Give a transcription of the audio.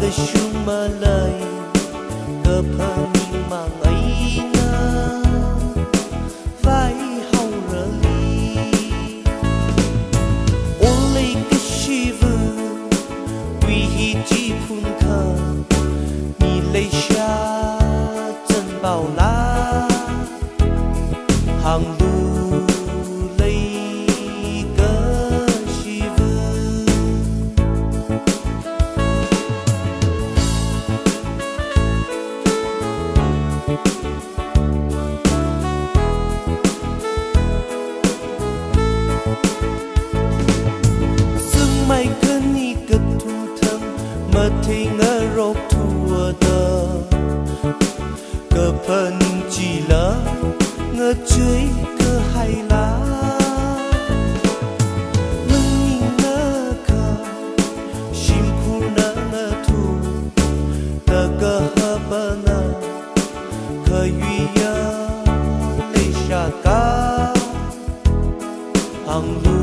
的熊么来个朋友忙ấy na vai hậu rơ li ôn lấy cái shi vu quy hi chi phun khờ mi lấy xa chân bao la hàng lu lấy cái shi vu mai cơ ni cơ thu thầm mà thì ngỡ rộp thua đờ cơ phần chỉ lỡ ngỡ chơi cơ hay lá lưng nhìn ngỡ cơ chim khu nỡ ngỡ thu tờ cơ hơ bơ nơ cơ duy nhớ lấy xa cá hàng